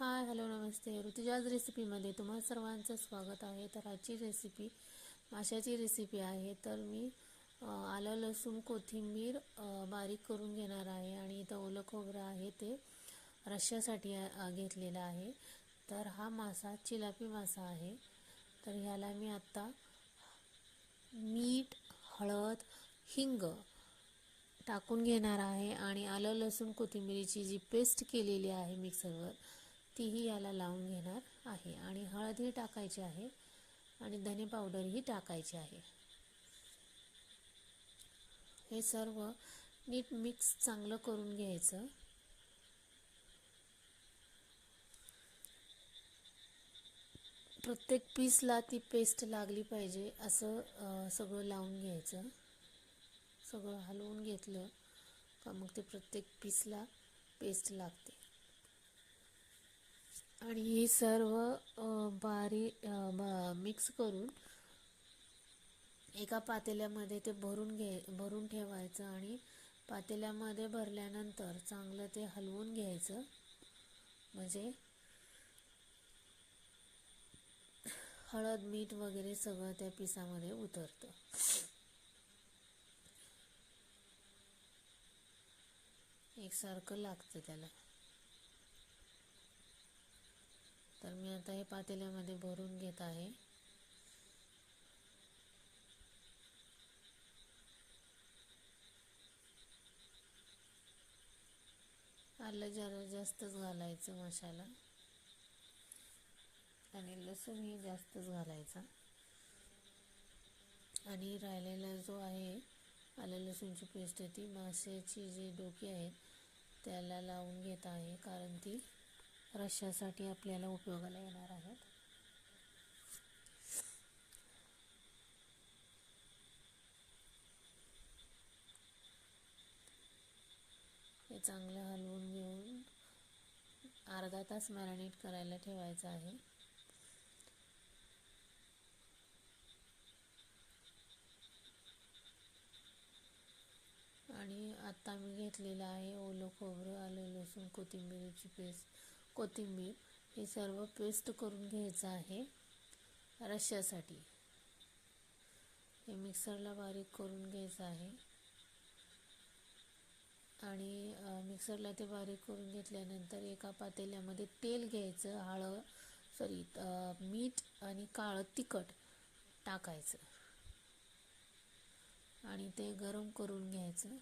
हाय, hello, नमस्ते. ऋतुजाज रेसिपीमध्ये तुम्हा सर्वांचं स्वागत आहे. तर आजची रेसिपी माशाची रेसिपी आहे. तर मी आलं, लसूण, कोथिंबीर बारीक करून घेणार आहे आणि इथं ओलं खोबरं आहे ते रश्श्यासाठी घेतलेलं आहे. तर हा मासा चिलापी मासा आहे. तर ह्याला मी आत्ता मीठ, हळद, हिंग टाकून घेणार आहे आणि आलं, लसूण, कोथिंबीरीची जी पेस्ट केलेली आहे मिक्सरवर तीही याला लावून घेणार आहे आणि हळदही टाकायची आहे आणि धने पावडरही टाकायची आहे. हे सर्व नीट मिक्स चांगलं करून घ्यायचं. प्रत्येक पीसला ती पेस्ट लागली पाहिजे असं सगळं लावून घ्यायचं. सगळं हलवून घेतलं का मग ते प्रत्येक पीसला पेस्ट लागते. आणि हे सर्व मिक्स करून एका पातेल्यामध्ये ते भरून ठेवायचं आणि पातेल्यामध्ये भरल्यानंतर चांगलं ते हलवून घ्यायचं. म्हणजे हळद, मीठ वगैरे सगळं त्या पिसामध्ये उतरतं. एकसारखं लागतं त्याला. तर मी आता हे पातेल्यामध्ये भरून घेत आहे. आलं जरा जास्तच घालायचं माशाला आणि लसूणही जास्तच घालायचा. आणि राहिलेला जो आहे आलं लसूणची पेस्ट ती माशाची जी डोकी आहेत त्याला लावून घेत आहे, कारण ती रश्श्यासाठी आपल्याला उपयोगाला येणार आहेत. हे चांगलं हलवून घेऊन अर्धा तास मॅरिनेट करायला ठेवायचं आहे. आणि आता मी घेतलेलं आहे ओलं खोबरं, आलं, लसूण, कोथिंबीर हे सर्व पेस्ट करून घ्यायचं आहे रश्श्यासाठी. हे मिक्सरला बारीक करून घ्यायचं आहे आणि मिक्सरला ते बारीक करून घेतल्यानंतर एका पातेल्यामध्ये तेल घ्यायचं, मीठ आणि काळं तिखट टाकायचं आणि ते गरम करून घ्यायचं.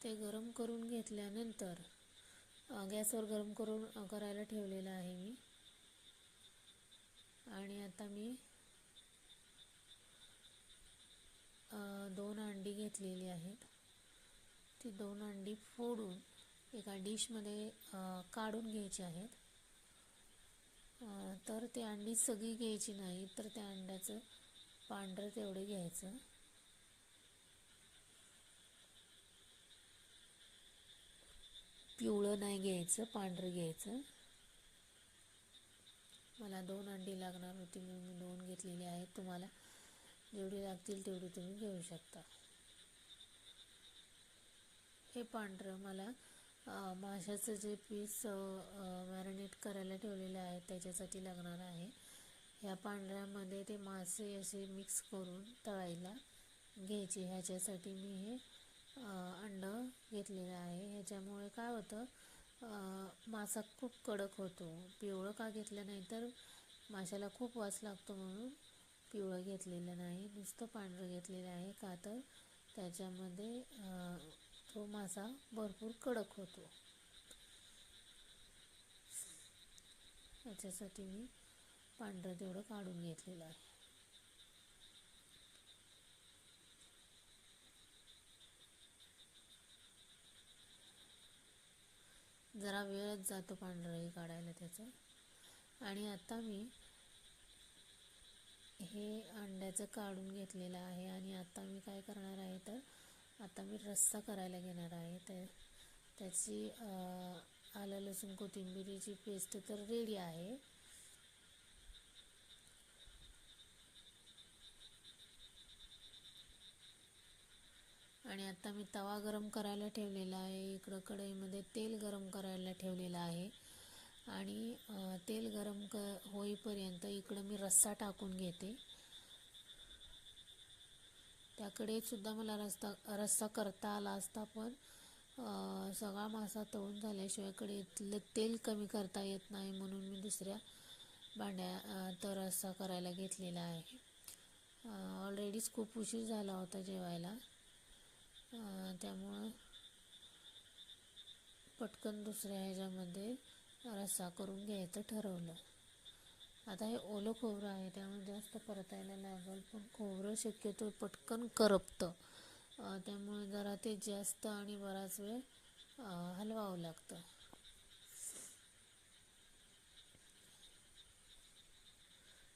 ते गरम करून घेतल्यानंतर गॅसवर करायला ठेवलेलं आहे मी. आणि आता मी 2 अंडी घेतलेली आहेत. ती 2 अंडी फोडून एका डिशमध्ये काढून घ्यायची आहेत. तर ते अंडी सगळी घ्यायची नाही, तर त्या अंड्याचं पांढरं तेवढं घ्यायचं. पिवळं नाही घ्यायचं, पांढरं घ्यायचं. मला 2 अंडी लागणार होती म्हणून मी 2 घेतलेली आहेत. तुम्हाला जेवढी लागतील तेवढी तुम्ही घेऊ शकता. हे पांढरं मला माशाचं जे पीस मॅरिनेट करायला ठेवलेले आहेत त्याच्यासाठी लागणार आहे. ह्या पांढऱ्यामध्ये ते मासे असे मिक्स करून तळायला घ्यायचे. ह्याच्यासाठी मी हे अंडं घेतलेलं आहे. ह्याच्यामुळे काय होतं, मासा खूप कडक होतो. पिवळं का घेतलं नाही तर माशाला खूप वास लागतो म्हणून पिवळं घेतलेलं नाही, नुसतं पांढरं घेतलेलं आहे. का तर त्याच्यामध्ये तो मासा भरपूर कडक होतो. याच्यासाठी मी पांढरं तेवढं काढून घेतलेलं आहे. जरा वेळच जातो पांढरंही काढायला त्याचं. आणि आता मी हे अंड्याचं काढून घेतलेलं आहे आणि आता मी काय करणार आहे तर आता मी रस्सा करायला घेणार आहे. त्याची आलं, लसूण, कोथिंबीरीची पेस्ट तर रेडी आहे. आणि आता मी तवा गरम करायला ठेवलेला आहे. इकडं कढईमध्ये तेल गरम करायला ठेवलेलं आहे. आणि तेल गरम होईपर्यंत इकडं मी रस्सा टाकून घेते. त्या कढईतसुद्धा मला रस्सा करता आला असता, पण सगळा मासा तळून झाल्याशिवाय कढईतलं तेल कमी करता येत नाही, म्हणून मी दुसऱ्या भांड्यात रस्सा करायला घेतलेला आहे. ऑलरेडीच खूप उशीर झाला होता जेवायला, त्यामुळं पटकन दुसऱ्या ह्याच्यामध्ये रस्सा करून घ्यायचं ठरवलं. आता हे ओलं खोबरं आहे, त्यामुळे जास्त परतायला लागेल, पण खोबरं शक्यतो पटकन करपतं, त्यामुळे जरा ते जास्त आणि बराच वेळ हलवावं लागतं.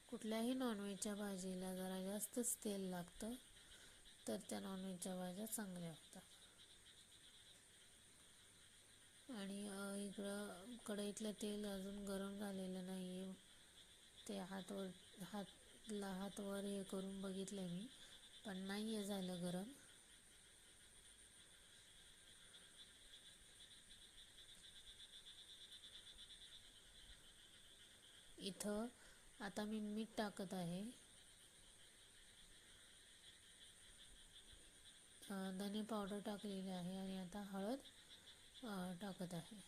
कुठल्याही नॉनव्हेजच्या भाजीला जरा जास्तच तेल लागतं, तर त्या नॉनव्हेजच्या भाज्या चांगल्या होतात. आणि इकडं कढईतलं तेल अजून गरम झालेलं नाही आहे. ते हात वर हे करून बघितलं मी, पण नाही आहे झालं गरम. इथं आता मी मीठ टाकत आहे, धने पावडर टाकलेली आहे, आणि आता हळद टाकत आहे.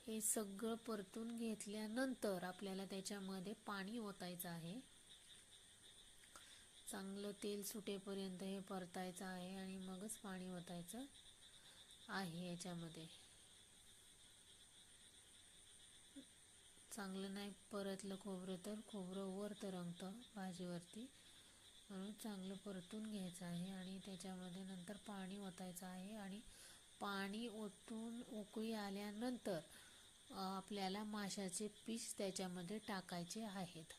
हे सगळं परतून घेतल्यानंतर आपल्याला त्याच्यामध्ये पाणी ओतायचं आहे. चांगलं तेल सुटेपर्यंत हे परतायचं आहे, आणि मगच पाणी ओतायचं आहे याच्यामध्ये. चांगलं नाही परतलं खोबरं तर खोबरं वर तरंगतं भाजीवरती, म्हणून चांगलं परतून घ्यायचं आहे. आणि त्याच्यामध्ये नंतर पाणी ओतायचं आहे, आणि पाणी ओतून उकळी आल्यानंतर आपल्याला माशाचे पीस त्याच्यामध्ये टाकायचे आहेत.